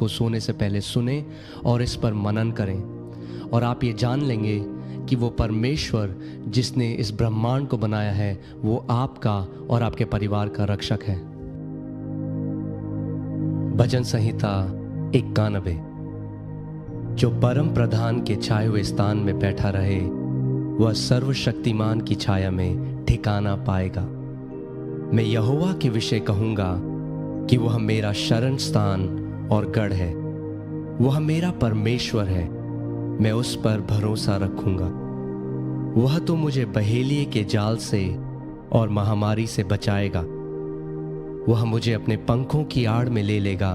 को सोने से पहले सुने और इस पर मनन करें, और आप ये जान लेंगे कि वो परमेश्वर जिसने इस ब्रह्मांड को बनाया है वो आपका और आपके परिवार का रक्षक है। भजन संहिता 91। जो परम प्रधान के छाए हुए स्थान में बैठा रहे वह सर्वशक्तिमान की छाया में ठिकाना पाएगा। मैं यहोवा के विषय कहूंगा कि वह मेरा शरण स्थान और गढ़ है, वह मेरा परमेश्वर है, मैं उस पर भरोसा रखूंगा। वह तो मुझे बहेलिए के जाल से और महामारी से बचाएगा। वह मुझे अपने पंखों की आड़ में ले लेगा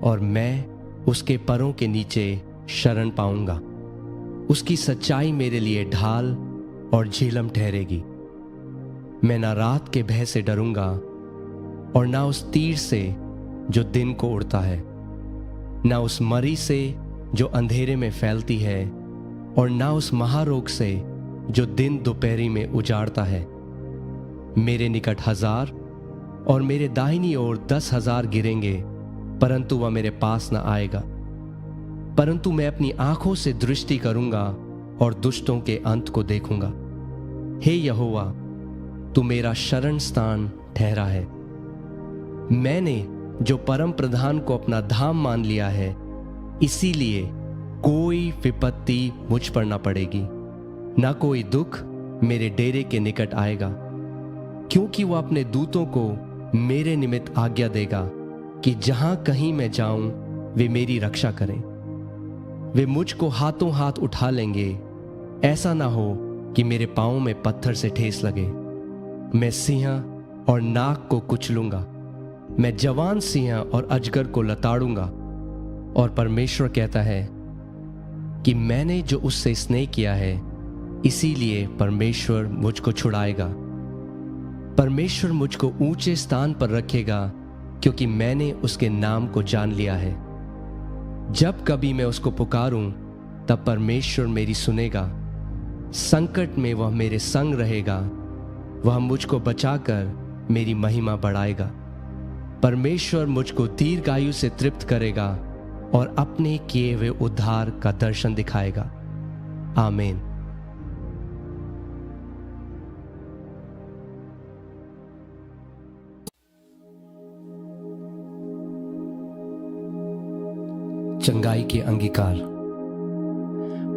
और मैं उसके परों के नीचे शरण पाऊंगा। उसकी सच्चाई मेरे लिए ढाल और झिलम ठहरेगी। मैं ना रात के भय से डरूंगा और ना उस तीर से जो दिन को उड़ता है, ना उस मरी से जो अंधेरे में फैलती है, और ना उस महारोग से जो दिन दोपहरी में उजाड़ता है। मेरे निकट 1000 और मेरे दाहिनी ओर 10,000 गिरेंगे, परंतु वह मेरे पास न आएगा। परंतु मैं अपनी आंखों से दृष्टि करूंगा और दुष्टों के अंत को देखूंगा। हे यहोवा, तू मेरा शरण स्थान ठहरा है। मैंने जो परम प्रधान को अपना धाम मान लिया है, इसीलिए कोई विपत्ति मुझ पर न पड़ेगी, ना कोई दुख मेरे डेरे के निकट आएगा, क्योंकि वह अपने दूतों को मेरे निमित्त आज्ञा देगा कि जहां कहीं मैं जाऊं वे मेरी रक्षा करें। वे मुझको हाथों हाथ उठा लेंगे, ऐसा ना हो कि मेरे पांवों में पत्थर से ठेस लगे। मैं सिंह और नाग को कुचलूंगा, मैं जवान सिंह और अजगर को लताड़ूंगा। और परमेश्वर कहता है कि मैंने जो उससे स्नेह किया है, इसीलिए परमेश्वर मुझको छुड़ाएगा। परमेश्वर मुझको ऊंचे स्थान पर रखेगा, क्योंकि मैंने उसके नाम को जान लिया है। जब कभी मैं उसको पुकारूं, तब परमेश्वर मेरी सुनेगा। संकट में वह मेरे संग रहेगा, वह मुझको बचाकर मेरी महिमा बढ़ाएगा। परमेश्वर मुझको दीर्घायु से तृप्त करेगा और अपने किए हुए उद्धार का दर्शन दिखाएगा। आमीन। चंगाई के अंगीकार।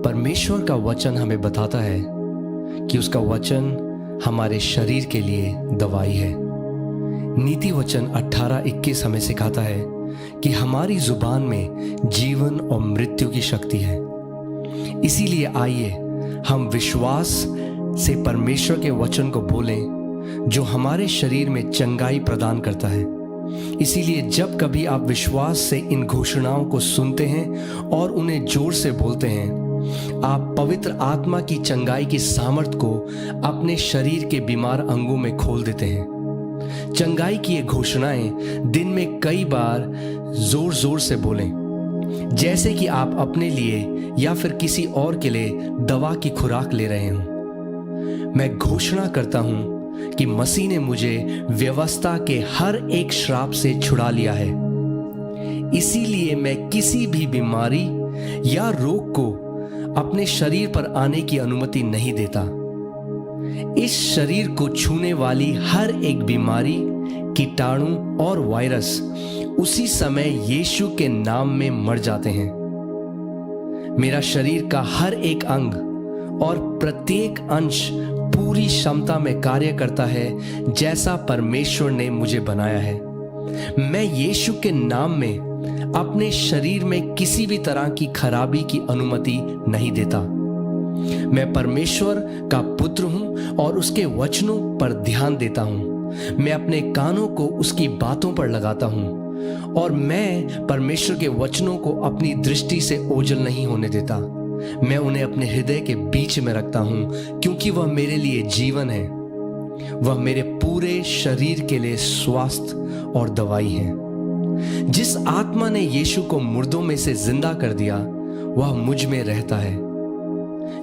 परमेश्वर का वचन हमें बताता है कि उसका वचन हमारे शरीर के लिए दवाई है। नीति वचन 18:21 हमें सिखाता है कि हमारी जुबान में जीवन और मृत्यु की शक्ति है। इसीलिए आइए हम विश्वास से परमेश्वर के वचन को बोलें, जो हमारे शरीर में चंगाई प्रदान करता है। इसीलिए जब कभी आप विश्वास से इन घोषणाओं को सुनते हैं और उन्हें जोर से बोलते हैं, आप पवित्र आत्मा की चंगाई की सामर्थ को अपने शरीर के बीमार अंगों में खोल देते हैं। चंगाई की ये घोषणाएं दिन में कई बार जोर जोर से बोलें, जैसे कि आप अपने लिए या फिर किसी और के लिए दवा की खुराक ले रहे हों। मैं घोषणा करता हूं कि मसीह ने मुझे व्यवस्था के हर एक श्राप से छुड़ा लिया है। इसीलिए मैं किसी भी बीमारी या रोग को अपने शरीर पर आने की अनुमति नहीं देता। इस शरीर को छूने वाली हर एक बीमारी, कीटाणु और वायरस उसी समय यीशु के नाम में मर जाते हैं। मेरा शरीर का हर एक अंग और प्रत्येक अंश पूरी क्षमता में कार्य करता है, जैसा परमेश्वर ने मुझे बनाया है। मैं यीशु के नाम में अपने शरीर में किसी भी तरह की खराबी की अनुमति नहीं देता। मैं परमेश्वर का पुत्र हूं और उसके वचनों पर ध्यान देता हूं। मैं अपने कानों को उसकी बातों पर लगाता हूं और मैं परमेश्वर के वचनों को अपनी दृष्टि से ओझल नहीं होने देता। मैं उन्हें अपने हृदय के बीच में रखता हूं, क्योंकि वह मेरे लिए जीवन है। वह मेरे पूरे शरीर के लिए स्वास्थ्य और दवाई है। जिस आत्मा ने यीशु को मुर्दों में से जिंदा कर दिया, वह मुझ में रहता है।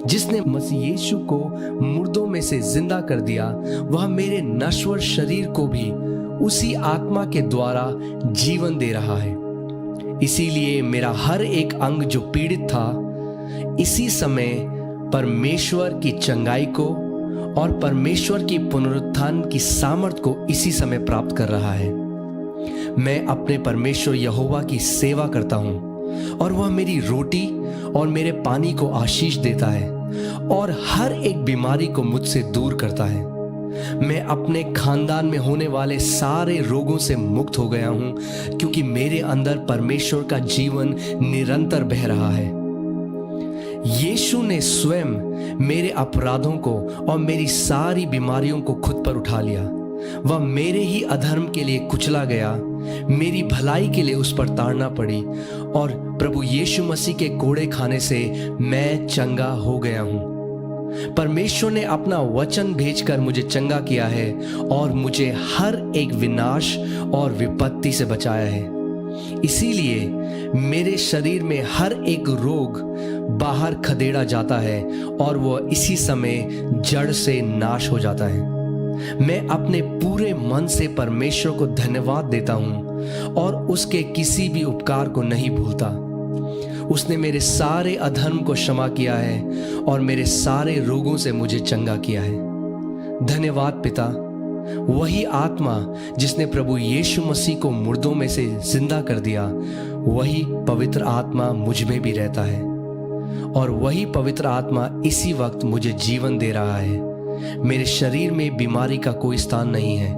जिसने मसीह यीशु को मुर्दों में से जिंदा कर दिया, वह मेरे नश्वर शरीर को भी उसी आत्मा के द्वारा जीवन दे रहा है। इसीलिए मेरा हर एक अंग जो पीड़ित था, इसी समय परमेश्वर की चंगाई को और परमेश्वर की पुनरुत्थान की सामर्थ को इसी समय प्राप्त कर रहा है। मैं अपने परमेश्वर यहोवा की सेवा करता हूँ और वह मेरी रोटी और मेरे पानी को आशीष देता है और हर एक बीमारी को मुझसे दूर करता है। मैं अपने खानदान में होने वाले सारे रोगों से मुक्त हो गया हूँ, क्योंकि मेरे अंदर परमेश्वर का जीवन निरंतर बह रहा है। यीशु ने स्वयं मेरे अपराधों को और मेरी सारी बीमारियों को खुद पर उठा लिया। वह मेरे ही अधर्म के लिए कुचला गया, मेरी भलाई के लिए उस पर ताड़ना पड़ी और प्रभु यीशु मसीह के कोड़े खाने से मैं चंगा हो गया हूँ। परमेश्वर ने अपना वचन भेजकर मुझे चंगा किया है और मुझे हर एक विनाश और विपत्ति से बचाया है। इसीलिए मेरे शरीर में हर एक रोग बाहर खदेड़ा जाता है और वह इसी समय जड़ से नाश हो जाता है। मैं अपने पूरे मन से परमेश्वर को धन्यवाद देता हूँ और उसके किसी भी उपकार को नहीं भूलता। उसने मेरे सारे अधर्म को क्षमा किया है और मेरे सारे रोगों से मुझे चंगा किया है। धन्यवाद पिता। वही आत्मा जिसने प्रभु यीशु मसीह को मुर्दों में से जिंदा कर दिया, वही पवित्र आत्मा मुझ में भी रहता है और वही पवित्र आत्मा इसी वक्त मुझे जीवन दे रहा है। मेरे शरीर में बीमारी का कोई स्थान नहीं है।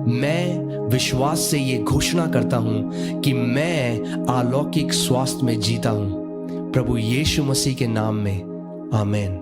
मैं विश्वास से ये घोषणा करता हूँ कि मैं अलौकिक स्वास्थ्य में जीता हूँ। प्रभु यीशु मसीह के नाम में आमीन।